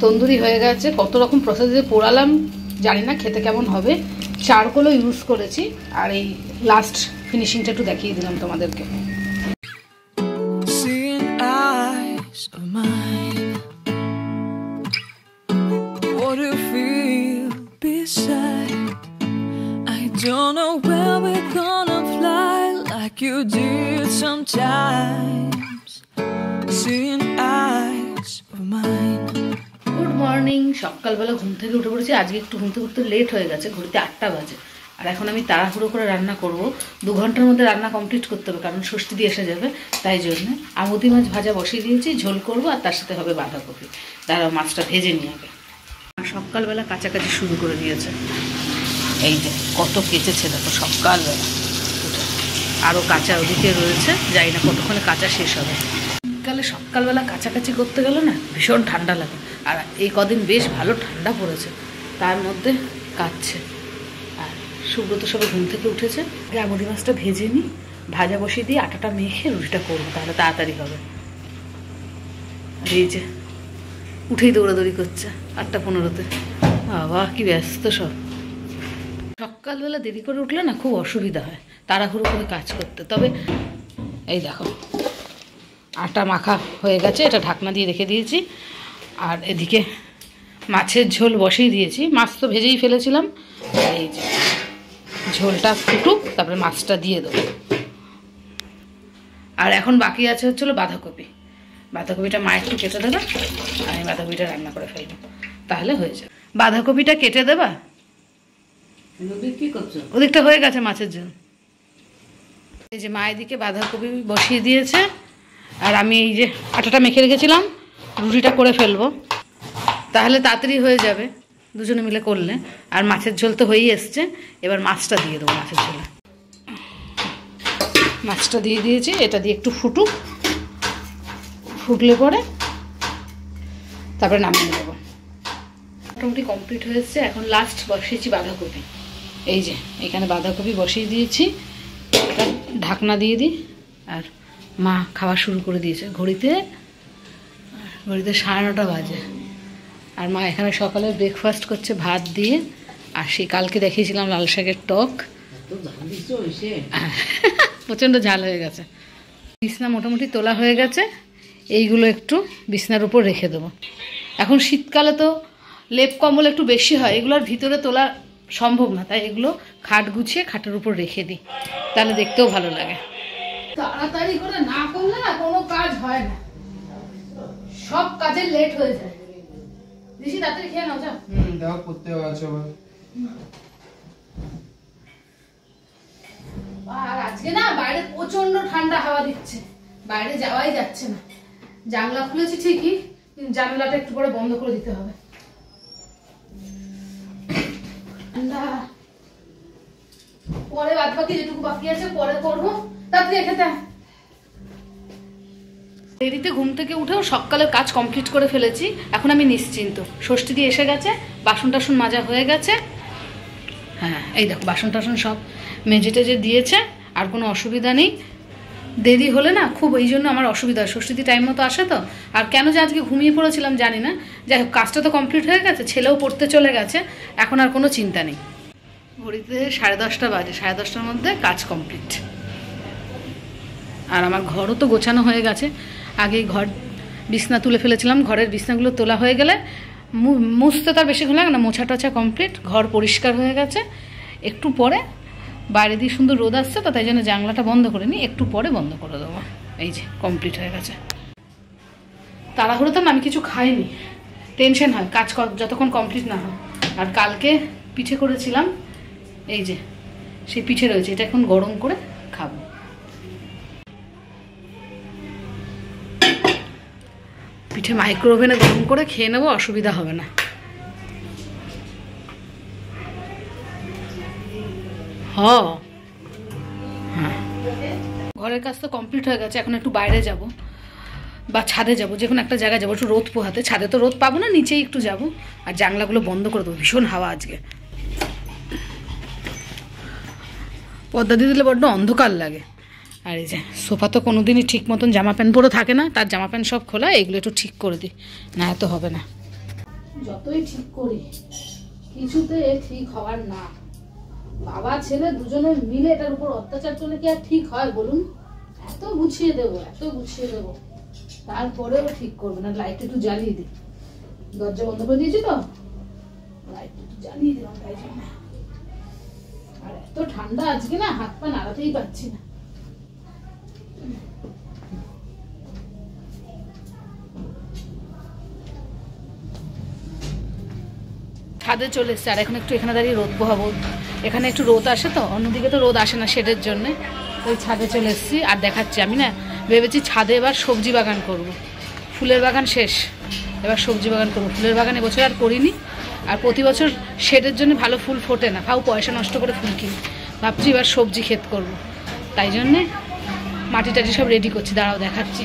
তন্দুরি হয়ে গেছে। কত রকম প্রসেসে পোড়ালাম জানি না খেতে কেমন হবে। চারকোলও ইউজ করেছি। আর এই লাস্ট ফিনিশিংটা একটু দেখিয়ে দিলাম তোমাদেরকে। Don't know where we're gonna fly like you did sometimes. Seeing eyes of mine. Good morning. সকালবেলা ঘুম থেকে উঠে পড়েছি। আজকে একটু ঘুম থেকে উঠতে লেট হয়ে গেছে, ঘড়িতে 8টা বাজে। আর এখন আমি তাড়াহুড়ো করে রান্না করব। 2 ঘন্টার মধ্যে রান্না কমপ্লিট করতে হবে, কারণ ষষ্ঠী দিয়ে এসে যাবে। তাই জন্য আমুদি মাছ ভাজা বসিয়ে দিয়েছি, ঝোল করব, আর তার সাথে হবে বাঁধাকপি। দাঁড়াও মাছটা ভেজে নিয়ে আগে। সকালবেলা কাছাকাছি শুরু করে দিয়েছে। এই যে কত কেচেছে দেখো সকালবেলা, আরও কাঁচা ওদিকে রয়েছে, জানি না কতক্ষণে কাঁচা শেষ হবে। সকালবেলা কাছাকাছি করতে গেলে না ভীষণ ঠান্ডা লাগে। আর এই কদিন বেশ ভালো ঠান্ডা পড়েছে, তার মধ্যে কাচ্ছে। আর সুব্রত সবে ঘুম থেকে উঠেছে। আমুদি মাছটা ভেজে নিই, ভাজা বসিয়ে দিয়ে আটাটা মেখে রুটিটা করবো, তাহলে তাড়াতাড়ি হবে। আর এই যে উঠেই দৌড়াদৌড়ি করছে 8টা 15-তে। বাবা কি ব্যস্ত সব। সকালবেলা দেরি করে উঠলে না খুব অসুবিধা হয় তাড়াহুড়ো করে কাজ করতে। তবে এই দেখো আটা মাখা হয়ে গেছে, এটা ঢাকনা দিয়ে রেখে দিয়েছি। আর এদিকে মাছের ঝোল বসিয়ে দিয়েছি। মাছ তো ভেজেই ফেলেছিলাম। এই যে ঝোলটা ফুটুক, তারপরে মাছটা দিয়ে দেবো। আর এখন বাকি আছে হচ্ছিল বাঁধাকপি। বাঁধাকপিটা মা একটু কেটে দেবে, আমি বাঁধাকপিটা রান্না করে ফেলবো, তাহলে হয়ে যাবে। বাঁধাকপিটা কেটে দেবা? ওদিকটা হয়ে গেছে মাছের ঝোল। এই যে মা এদিকে বাঁধাকপি বসিয়ে দিয়েছে, আর আমি এই যে আটাটা মেখে রেখেছিলাম, রুটিটা করে ফেলবো, তাহলে তাড়াতাড়ি হয়ে যাবে দুজনে মিলে করলে। আর মাছের ঝোল তো হয়েই এসছে, এবার মাছটা দিয়ে দেবো মাছের ঝোলে। মাছটা দিয়ে দিয়েছি, এটা দিয়ে একটু ফুটুক, ফুটলে পরে তারপরে নামিয়ে দেবো। মোটামুটি কমপ্লিট হয়ে এসছে। এখন লাস্ট বসিয়েছি বাঁধাকপি। এই যে এখানে বাঁধাকপি বসিয়ে দিয়েছি, এটা ঢাকনা দিয়ে দিই। আর মা খাওয়া শুরু করে দিয়েছে। ঘড়িতে 9:30 বাজে। আর মা এখানে সকালে ব্রেকফাস্ট করছে ভাত দিয়ে। আর সেই কালকে দেখিয়েছিলাম লাল শাকের টক। প্রচণ্ড ঝাল হয়ে গেছে। বিছনা মোটামুটি তোলা হয়ে গেছে। এইগুলো একটু বিছনার উপর রেখে দেবো। এখন শীতকালে তো লেপ কম্বল একটু বেশি হয়, এগুলোর ভিতরে তোলা সম্ভব না, তাই এগুলো খাট গুছিয়ে খাটের উপর রেখে দিই, তাহলে দেখতেও ভালো লাগে। তাড়াতাড়ি করে না করলে না কোনো কাজ হয় না, সব কাজে লেট হয়ে যায়। দিশি তাড়াতাড়ি খেয়ে নাও, যাও। দাও করতে আছে। আর আজকে না বাইরে প্রচন্ড ঠান্ডা হাওয়া দিচ্ছে, বাইরে যাওয়াই যাচ্ছে না। জানলা খুলেছি ঠিকই, কিন্তু জানলাটা একটু পরে বন্ধ করে দিতে হবে। পরে বাদ বাকি যেটুকু বাকি আছে পরে করবো, তাড়াতাড়ি খেতে। দেরিতে ঘুম থেকে উঠেও সকালের কাজ কমপ্লিট করে ফেলেছি। এখন আমি নিশ্চিন্ত। ষষ্ঠী দিয়ে এসে গেছে, বাসন টাসন মাজা হয়ে গেছে। হ্যাঁ এই দেখো বাসন টাসন সব মেজে টেজে দিয়েছে, আর কোনো অসুবিধা নেই। দেরি হলে না খুব এই জন্য আমার অসুবিধা হয়। ষষ্ঠী টাইম মতো আসে তো। আর কেন যে আজকে ঘুমিয়ে পড়েছিলাম জানি না। যাই হোক কাজটা তো কমপ্লিট হয়ে গেছে, ছেলেও পড়তে চলে গেছে, এখন আর কোনো চিন্তা নেই। ঘড়িতে 10:30 বাজে, 10:30টার মধ্যে কাজ কমপ্লিট। আর আমার ঘরও তো গোছানো হয়ে গেছে। আগেই ঘর বিছনা তুলে ফেলেছিলাম, ঘরের বিছনাগুলো তোলা হয়ে গেলে মুছতে তার বেশিক্ষণ লাগে না, মোছা টোছা কমপ্লিট, ঘর পরিষ্কার হয়ে গেছে। একটু পরে বাইরে দিয়ে সুন্দর রোদ আসছে তো, তাই জন্য জানলাটা বন্ধ করে নিই, একটু পরে বন্ধ করে দেবো। এই যে কমপ্লিট হয়ে গেছে। তাড়াহুড়োতে না আমি কিছু খাইনি, টেনশন হয় কাজ যতক্ষণ কমপ্লিট না হয়। আর কালকে পিঠে করেছিলাম, এই যে সেই পিঠে রয়েছে, এটা এখন গরম করে খাবো। পিঠে মাইক্রোওভেনে গরম করে খেয়ে নেবো, অসুবিধা হবে না। হ্যাঁ ঘরের কাজ তো কমপ্লিট হয়ে গেছে। এখন একটু বাইরে যাব বা ছাদে যাব, যে কোনো একটা জায়গায় যাবো একটু রোদ পোহাতে। ছাদে তো রোদ পাবো না, নিচেই একটু যাব। আর জানলাগুলো বন্ধ করে দেবো, ভীষণ হাওয়া আজকে। পর্দা দিয়ে দিলে বড্ড অন্ধকার লাগে। আর এই যে সোফা তো কোনোদিনই ঠিক মতন জামা প্যান্ট পরে থাকে না, তার জামা প্যান্ট সব খোলা, এগুলো একটু ঠিক করে দিই, না এত হবে না। যতই ঠিক করি কিছুতে ঠিক হওয়ার না। বাবা ছেলে দুজনে মিলে এটার উপর অত্যাচার করলে কি আর ঠিক হয় বলুন? এত গুছিয়ে দেবো তারপরেও ঠিক করবে না। লাইট একটু জ্বালিয়ে দিই, দরজা বন্ধ করে দিয়েছি তো, লাইট একটু জ্বালিয়ে দিলাম তাই জন্য। আর এত ঠান্ডা আজকে না, হাত পা নাড়াতেই পারছি না। ছাদে চলে এসছে, আর এখন একটু এখানে দাঁড়িয়ে রোদ পোহাবো। এখানে একটু রোদ আসে তো, অন্যদিকে তো রোদ আসে না শেডের জন্য। ওই ছাদে চলে এসছি আর দেখাচ্ছি। আমি না ভেবেছি ছাদে এবার সবজি বাগান করব। ফুলের বাগান শেষ, এবার সবজি বাগান করবো। ফুলের বাগান এবছর আর করিনি, আর প্রতি বছর শেডের জন্য ভালো ফুল ফোটে না, ফাউ পয়সা নষ্ট করে ফুল কিনি। ভাবছি এবার সবজি ক্ষেত করব, তাই জন্যে মাটি টাটি সব রেডি করছি। দাঁড়াও দেখাচ্ছি।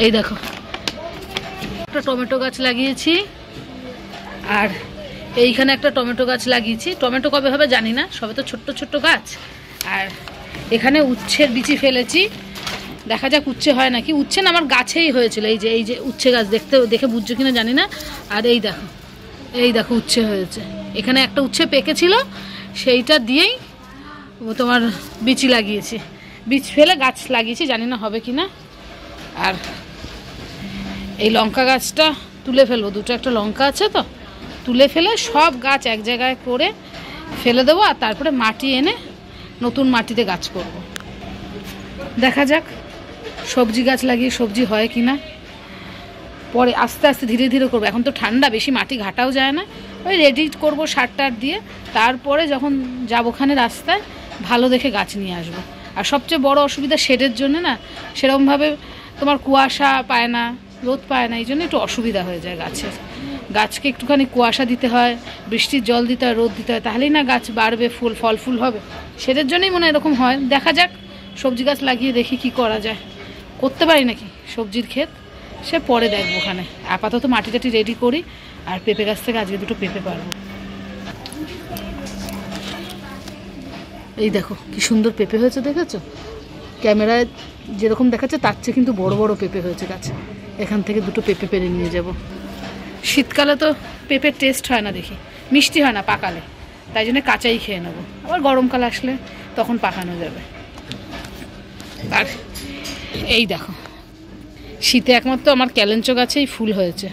এই দেখো, একটা টমেটো গাছ লাগিয়েছি, আর এইখানে একটা টমেটো গাছ লাগিয়েছি। টমেটো কবে হবে জানি না, সবে তো ছোট্ট ছোট্ট গাছ। আর এখানে উচ্ছের বিচি ফেলেছি, দেখা যাক উচ্ছে হয় নাকি। উচ্ছে না আমার গাছেই হয়েছিল, এই যে উচ্ছে গাছ, দেখে বুঝছো কিনা জানি না। আর এই দেখো উচ্ছে হয়েছে। এখানে একটা উচ্ছে পেকেছিল, সেইটা দিয়েই তোমার বিচি লাগিয়েছি, বীজ ফেলে গাছ লাগিয়েছি, জানি না হবে কিনা। আর এই লঙ্কা গাছটা তুলে ফেলবো, দুটো একটা লঙ্কা আছে তো, তুলে ফেলে সব গাছ এক জায়গায় করে ফেলে দেবো, আর তারপরে মাটি এনে নতুন মাটিতে গাছ করব। দেখা যাক সবজি গাছ লাগিয়ে সবজি হয় কিনা, পরে আস্তে আস্তে ধীরে ধীরে করবো। এখন তো ঠান্ডা, বেশি মাটি ঘাটাও যায় না, ওই রেডি করবো সার টার দিয়ে। তারপরে যখন যাবো ওখানে রাস্তায় ভালো দেখে গাছ নিয়ে আসবো। আর সবচেয়ে বড় অসুবিধা শেডের জন্য না, সেরকমভাবে তোমার কুয়াশা পায় না, রোদ পায় না, এই জন্য একটু অসুবিধা হয়ে যায় গাছকে একটুখানি কুয়াশা দিতে হয়, বৃষ্টির জল দিতে হয়, রোদ দিতে হয়, তাহলেই না গাছ বাড়বে, ফল ফুল হবে। সেটার জন্যই মনে হয় এরকম হয়। দেখা যাক সবজি গাছ লাগিয়ে দেখি কি করা যায়, করতে পারি নাকি সবজির ক্ষেত, সে পরে দেখবো। ওখানে আপাতত মাটি টাটি রেডি করি, আর পেঁপে গাছ থেকে আজকে দুটো পেঁপে পারবো। এই দেখো কি সুন্দর পেঁপে হয়েছে, দেখেছো? ক্যামেরায় যেরকম দেখাচ্ছে তার চেয়ে কিন্তু বড় বড় পেঁপে হয়েছে গাছে। এখান থেকে দুটো পেঁপে পেরে নিয়ে যাব। শীতকালে তো পেঁপের টেস্ট হয় না, দেখি মিষ্টি হয় না পাকালে, তাই জন্য কাঁচাই খেয়ে নেবো। আবার গরমকাল আসলে তখন পাকানো যাবে। আর এই দেখো, শীতে একমাত্র আমার ক্যালেঞ্চো গাছেই ফুল হয়েছে,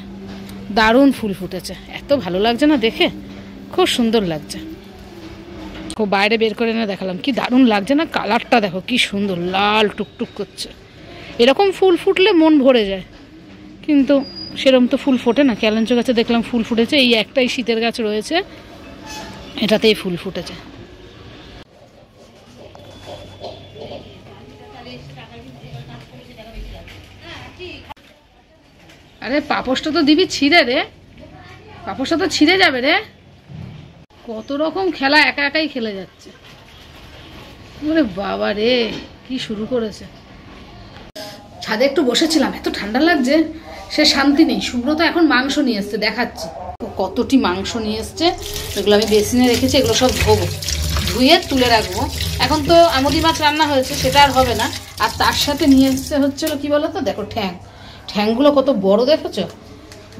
দারুণ ফুল ফুটেছে, এত ভালো লাগছে না দেখে, খুব সুন্দর লাগছে। খুব বাইরে বের করে এনে দেখালাম, কি দারুণ লাগছে না, কালারটা দেখো কি সুন্দর, লাল টুকটুক করছে। এরকম ফুল ফুটলে মন ভরে যায়, কিন্তু সেরকম তো ফুল ফোটে না। ক্যালেঞ্চো গাছে দেখলাম ফুল ফুটেছে, এই একটাই শীতের গাছ রয়েছে, এটাতেই ফুল ফুটেছে। আরে পাপোশটা তো দিবি ছিঁড়ে রে, পাপোশটা তো ছিঁড়ে যাবে রে। কত রকম খেলা একা একাই খেলে যাচ্ছে। ওরে বাবা রে, কি শুরু করেছে। ছাদে একটু বসেছিলাম, এত ঠান্ডা লাগছে, সে শান্তি নেই। সুব্রত এখন মাংস নিয়ে এসছে, দেখাচ্ছি কতটি মাংস নিয়ে এসছে। এগুলো আমি বেসিনে রেখেছি, এগুলো সব ধোবো, ধুয়ে তুলে রাখবো। এখন তো আমুদি মাছ রান্না হয়েছে, সেটা আর হবে না। আর তার সাথে নিয়ে এসছে হচ্ছিল কি বলো তো, দেখো ঠ্যাংগুলো কত বড়, দেখেছো?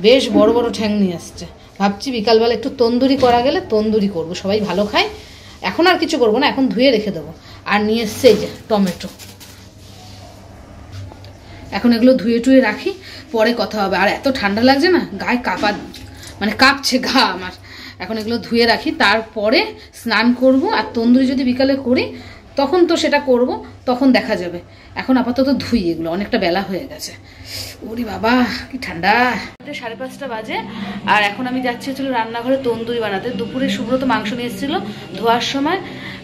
বেশ বড় বড় ঠ্যাং নিয়ে এসছে। ভাবছি বিকালবেলা একটু তন্দুরি করা গেলে তন্দুরি করবো, সবাই ভালো খায়। এখন আর কিছু করবো না, এখন ধুয়ে রেখে দেবো। আর নিয়ে এসছে এই যে টমেটো, এখন এগুলো ধুয়ে টুয়ে রাখি, পরে কথা হবে। আর এত ঠান্ডা লাগছে না, গায়ে কাঁপছে গা আমার। এখন এগুলো ধুয়ে রাখি, তারপরে স্নান করব। আর তন্দুরি যদি বিকালে করি তখন তো সেটা করব, তখন দেখা যাবে। এখন আপাতত ধুই এগুলো, অনেকটা বেলা হয়ে গেছে। ওরে বাবা কি ঠান্ডা। 5:30 বাজে, আর এখন আমি যাচ্ছি হচ্ছিল রান্নাঘরে তন্দুরি বানাতে। দুপুরে সুব্রত মাংস নিয়ে এসেছিলো, ধোয়ার সময়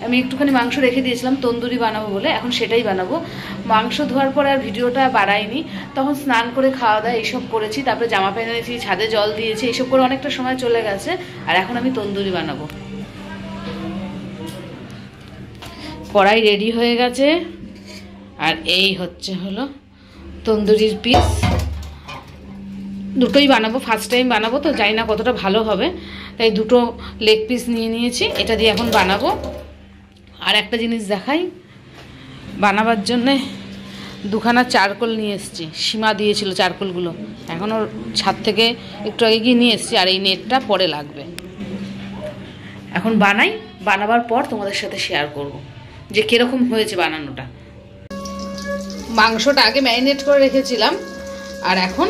আমি একটুখানি মাংস রেখে দিয়েছিলাম তন্দুরি বানাবো বলে, এখন সেটাই বানাবো। মাংস ধোয়ার পরে আর ভিডিওটা বাড়াইনি, তখন স্নান করে খাওয়া দাওয়া এইসব করেছি, তারপরে জামা প্যান্ট এনেছি, ছাদে জল দিয়েছি, এইসব করে অনেকটা সময় চলে গেছে। আর এখন আমি তন্দুরি বানাবো। কড়াই রেডি হয়ে গেছে, আর এই হলো তন্দুরির পিস। দুটোই বানাবো, ফার্স্ট টাইম বানাবো তো, জানি না কতটা ভালো হবে, তাই দুটো লেগ পিস নিয়ে নিয়েছি, এটা দিয়ে এখন বানাবো। আর একটা জিনিস দেখাই, বানাবার জন্যে দুখানা চারকোল নিয়ে এসেছি, সীমা দিয়েছিল চারকোলগুলো, এখন ওর ছাদ থেকে একটু আগে গিয়ে নিয়ে এসেছি, আর এই নেটটা পরে লাগবে। এখন বানাই, বানাবার পর তোমাদের সাথে শেয়ার করব যে কীরকম হয়েছে বানানোটা। মাংসটা আগে ম্যারিনেট করে রেখেছিলাম, আর এখন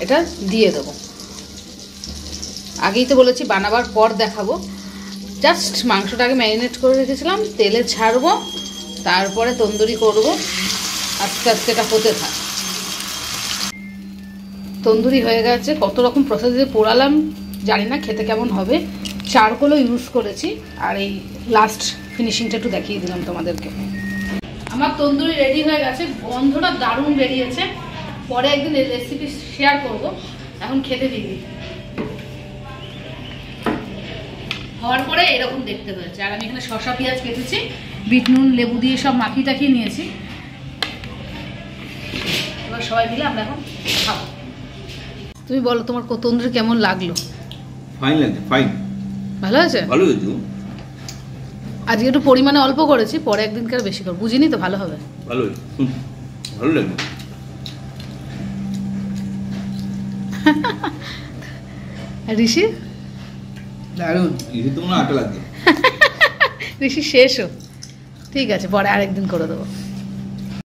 এটা দিয়ে দেবো। আগেই তো বলেছি বানাবার পর দেখাবো। জাস্ট মাংসটা আগে ম্যারিনেট করে রেখেছিলাম, তেলে ছাড়বো, তারপরে তন্দুরি করব। আস্তে আস্তে এটা হতে থাক। তন্দুরি হয়ে গেছে, কত রকম প্রসেসে পোড়ালাম জানি না খেতে কেমন হবে। চারকোলও ইউজ করেছি, আর এই লাস্ট ফিনিশিংটা একটু দেখিয়ে দিলাম তোমাদেরকে। আমার তন্দুরি রেডি হয়ে গেছে, গন্ধটা দারুণ বেরিয়েছে। পরে একদিন এই রেসিপি শেয়ার করব, এখন খেতে দিই। হওয়ার পরে এরকম দেখতে হয়েছে। আর আমি এখানে শসা পেঁয়াজ কেটেছি, বিট নুন লেবু দিয়ে সব মাখিয়ে টাখিয়ে নিয়েছি। এবার সবাই মিলে আমরা এখন খাবো। তুমি বলো তোমার তন্দুরি কেমন লাগলো? ফাইন লাগছে, ফাইন, ভালো হয়েছে? ভালো হয়েছে। আজকে একটু পরিমাণে অল্প করেছি, পরে একদিনকার বেশি করবো, বুঝিনি তো ভালো হবে। ভালো হয়েছে, ভালো লাগবে। ঋষি দারুণ, ঋষি তো মনে হয় আটা লাগবে। ঋষি শেষও ঠিক আছে, পরে আরেকদিন করে দেবো।